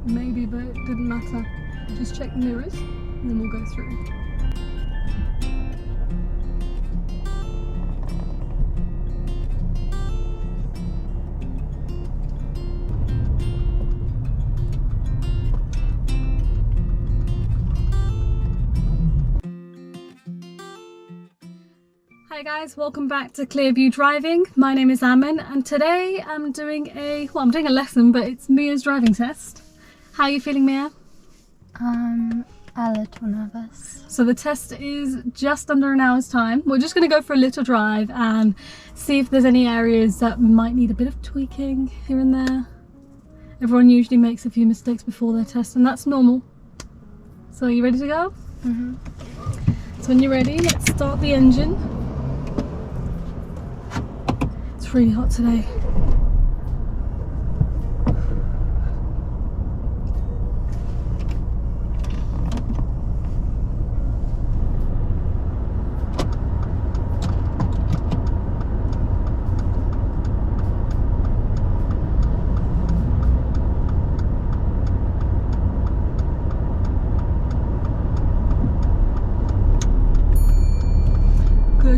Maybe, but it didn't matter. Just check the mirrors and then we'll go through. Hi guys, welcome back to Clearview Driving. My name is Aman and today I'm doing a lesson, but it's Mia's driving test. How are you feeling, Mia? A little nervous. So the test is just under an hour's time. We're just going to go for a little drive and see if there's any areas that might need a bit of tweaking here and there. Everyone usually makes a few mistakes before their test and that's normal. So are you ready to go? Mm-hmm. So when you're ready, let's start the engine. It's really hot today.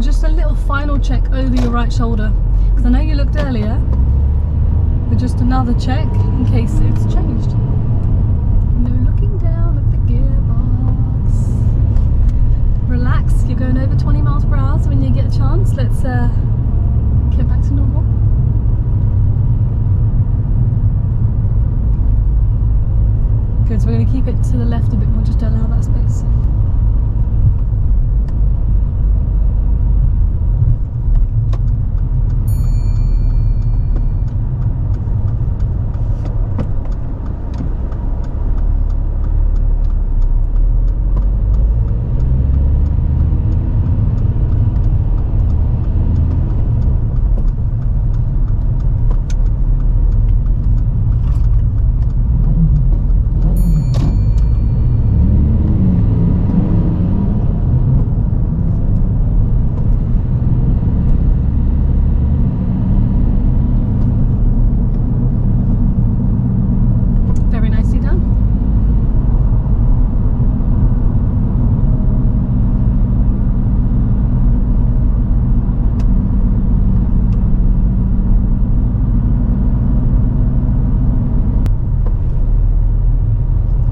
Just a little final check over your right shoulder, because I know you looked earlier, but just another check in case it's changed. No looking down at the gearbox. Relax, you're going over 20 miles per hour, so when you get a chance, let's get back to normal. Good, so we're going to keep it to the left a bit more, just to allow that space.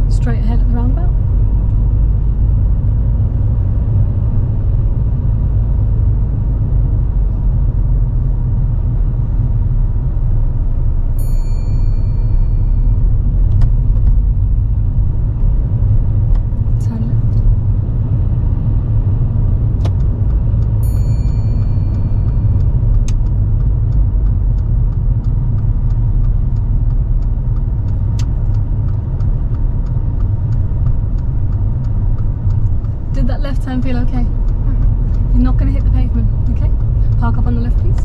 Straight ahead at the roundabout. Turn left. Did that left turn feel okay? Mm-hmm. You're not going to hit the pavement, okay? Park up on the left, please.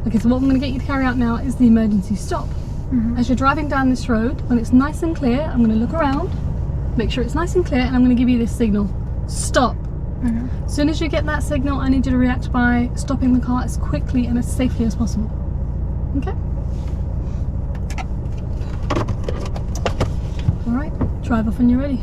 Okay, so what I'm going to get you to carry out now is the emergency stop. Mm-hmm. As you're driving down this road, when it's nice and clear, I'm going to look around, make sure it's nice and clear, and I'm going to give you this signal. Stop. Mm-hmm. As soon as you get that signal, I need you to react by stopping the car as quickly and as safely as possible. Okay? Alright, drive off when you're ready.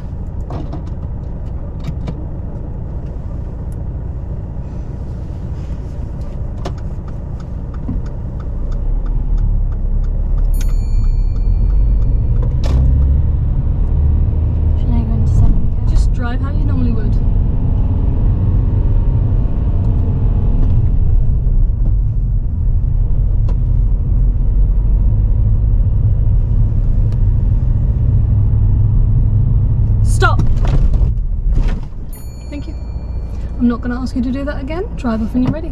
Just drive how you normally would. I'm not going to ask you to do that again. Drive off when you're ready.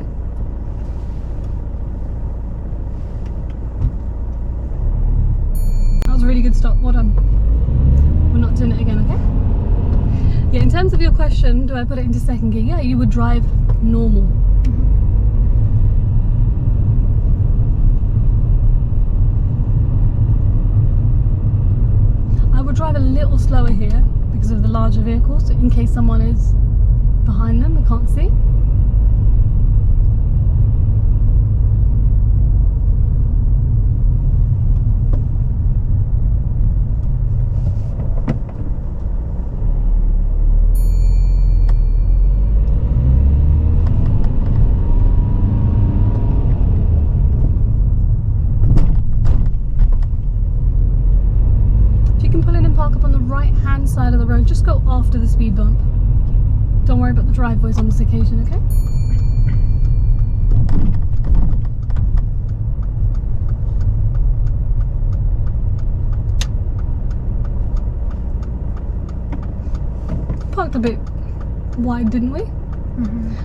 That was a really good stop. Well done. We're not doing it again, okay? Yeah, in terms of your question, do I put it into second gear? Yeah, you would drive normal. I would drive a little slower here because of the larger vehicles, in case someone is behind them, we can't see. Side of the road, just go after the speed bump. Don't worry about the driveways on this occasion, okay? Parked a bit wide, didn't we?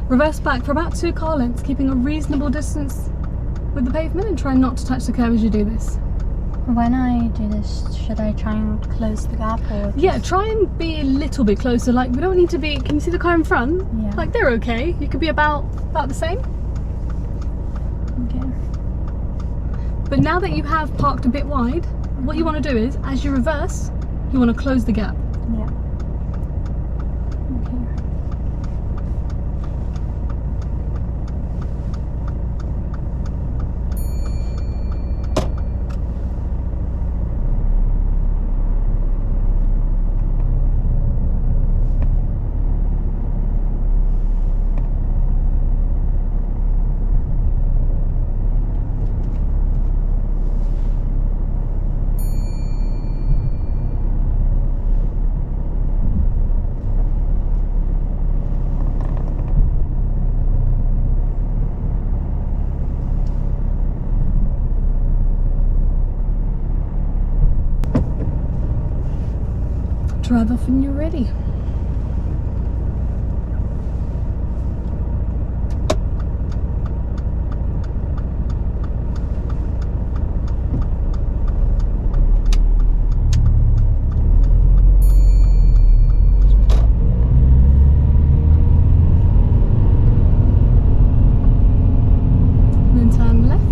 Reverse back for about 2 car lengths, keeping a reasonable distance with the pavement and try not to touch the curb as you do this. When I do this, should I try and close the gap or just... Yeah, try and be a little bit closer. Like, we don't need to be... Can you see the car in front? Yeah. Like, they're okay. You could be about the same. Okay. But now that you have parked a bit wide, what you want to do is, as you reverse, you want to close the gap. Yeah. Okay. Drive off when you're ready. And then turn left.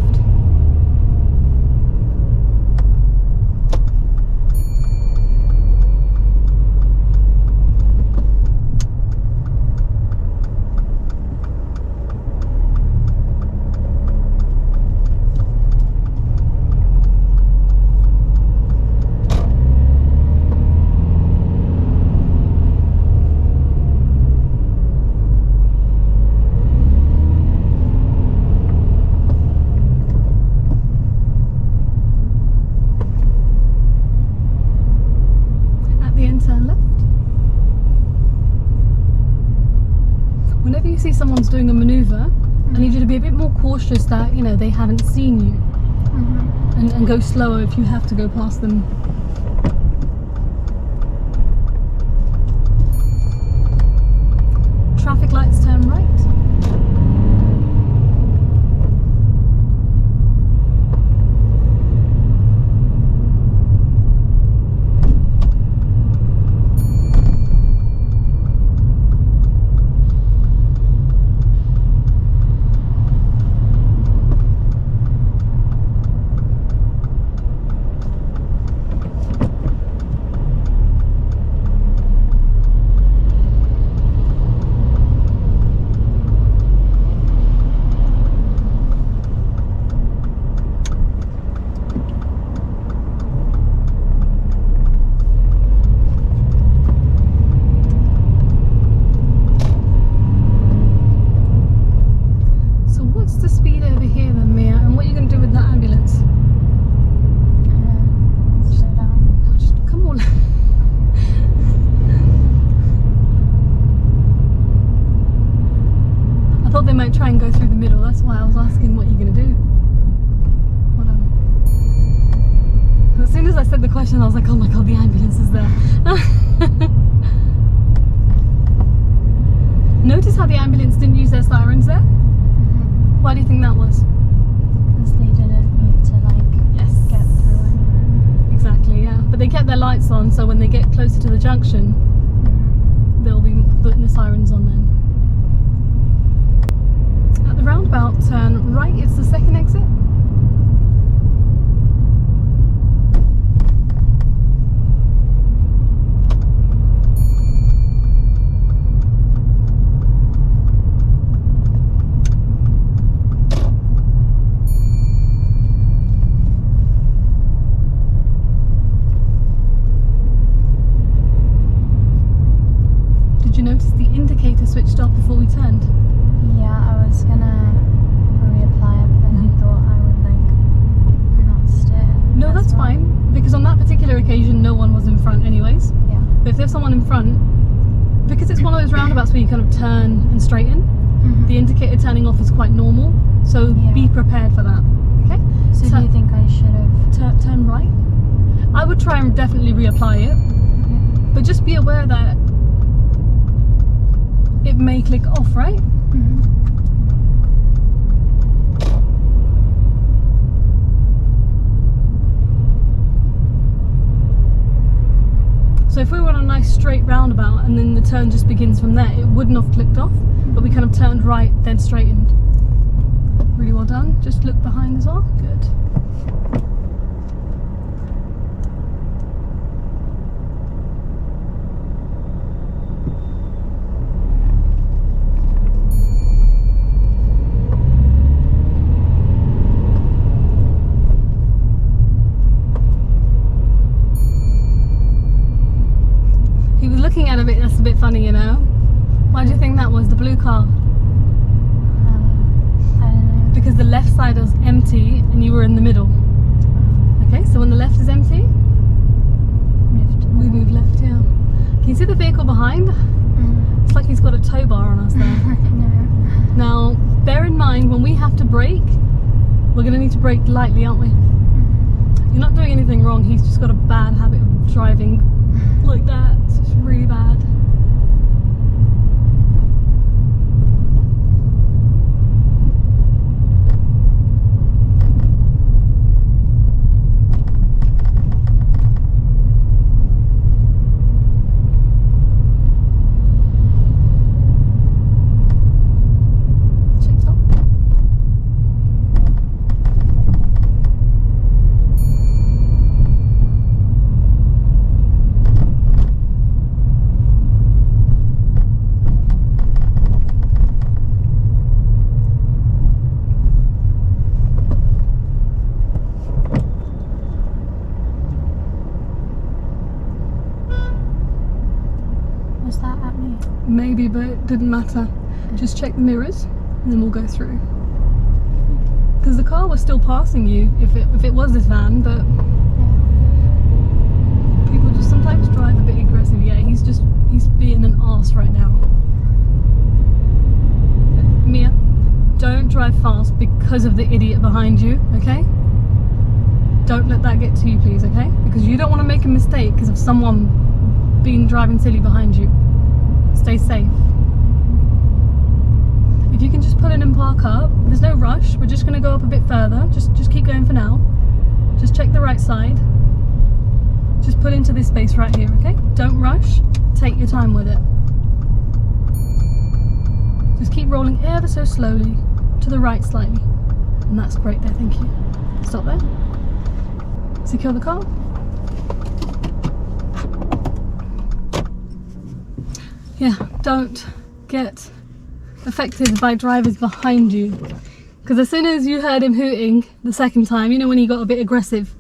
Whenever you see someone's doing a maneuver, I need you to be a bit more cautious that, you know, they haven't seen you. And go slower if you have to go past them. Traffic lights turn right. They might try and go through the middle, that's why I was asking what you're going to do. As soon as I said the question, I was like, oh my god, the ambulance is there. Notice how the ambulance didn't use their sirens there? Why do you think that was? Because they didn't need to, like, get through anywhere. Exactly, yeah. But they kept their lights on, so when they get closer to the junction, they'll be putting the sirens on then. At the roundabout, turn right, it's the second exit. was in front anyways. Yeah. But if there's someone in front, because it's one of those roundabouts where you kind of turn and straighten, the indicator turning off is quite normal. So be prepared for that. Okay. So do you think I should have turn right? I would try and definitely reapply it, but just be aware that it may click off, right? So if we were on a nice straight roundabout and then the turn just begins from there, it wouldn't have clicked off, but we kind of turned right, then straightened. Really well done. Just look behind as well. Good. He was looking at a bit, that's a bit funny, you know. Why do you think that was, the blue car? I don't know. Because the left side was empty and you were in the middle. Okay, so when the left is empty, we move left here. Can you see the vehicle behind? It's like he's got a tow bar on us there. No. Now, bear in mind, when we have to brake, we're going to need to brake lightly, aren't we? You're not doing anything wrong, he's just got a bad habit of driving like that. It's just really bad. Was that at me? Maybe, but it didn't matter. Just check the mirrors and then we'll go through. Because the car was still passing you if it was this van, but people just sometimes drive a bit aggressive. Yeah, he's being an arse right now. Mia, don't drive fast because of the idiot behind you, okay? Don't let that get to you, please, okay? Because you don't want to make a mistake because of someone being driving silly behind you. Stay safe. If you can just pull in and park up, there's no rush. We're just going to go up a bit further. Just keep going for now. Just check the right side. Just pull into this space right here, okay? Don't rush. Take your time with it. Just keep rolling ever so slowly to the right slightly. And that's great there, thank you. Stop there. Secure the car. Yeah, don't get affected by drivers behind you. Because as soon as you heard him hooting the second time, you know when he got a bit aggressive,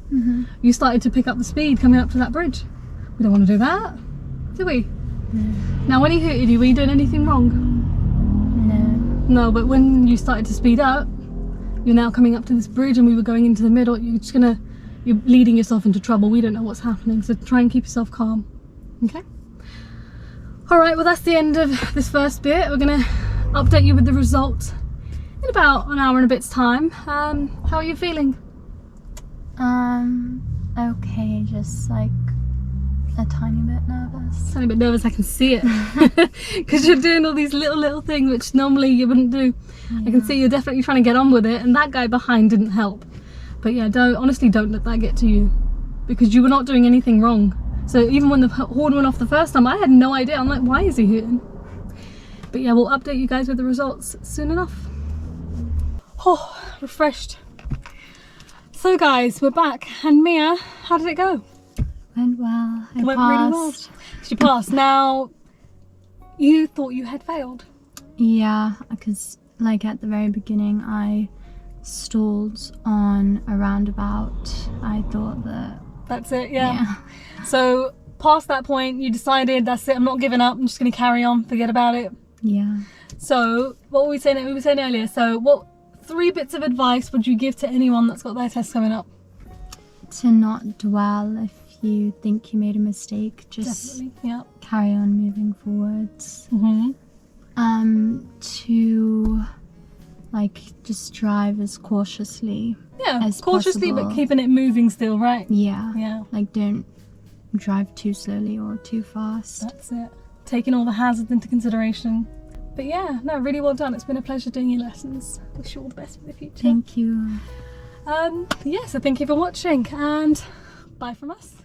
you started to pick up the speed coming up to that bridge. We don't want to do that, do we? Now when he hooted you, were you doing anything wrong? No, but when you started to speed up, you're now coming up to this bridge and we were going into the middle, you're leading yourself into trouble. We don't know what's happening, so try and keep yourself calm, okay? Alright, well that's the end of this first bit. We're going to update you with the results in about an hour and a bit's time. How are you feeling? Okay, just like a tiny bit nervous. Tiny bit nervous, I can see it. Because you're doing all these little things which normally you wouldn't do. I can see you're definitely trying to get on with it, and that guy behind didn't help. But yeah, honestly don't let that get to you, because you were not doing anything wrong. So even when the horn went off the first time, I had no idea. I'm like, why is he hooting? But yeah, we'll update you guys with the results soon enough. Oh, refreshed. So guys, we're back. And Mia, how did it go? Went well. I Went passed. really well. She passed. Now, you thought you had failed. Yeah, because like at the very beginning, I stalled on a roundabout. I thought that... That's it, yeah. So past that point, you decided, that's it, I'm not giving up, I'm just going to carry on, forget about it. Yeah. So what were we saying earlier, so what 3 bits of advice would you give to anyone that's got their test coming up? to not dwell if you think you made a mistake. Just Definitely. Yeah. carry on moving forwards. Mm-hmm. To like just drive as cautiously Yeah. as Cautiously, possible. but keeping it moving still, right? Yeah. Yeah. Like don't drive too slowly or too fast. That's it. Taking all the hazards into consideration. But yeah, no, really well done. It's been a pleasure doing your lessons. Wish you all the best for the future. Thank you. Yeah, so thank you for watching and bye from us.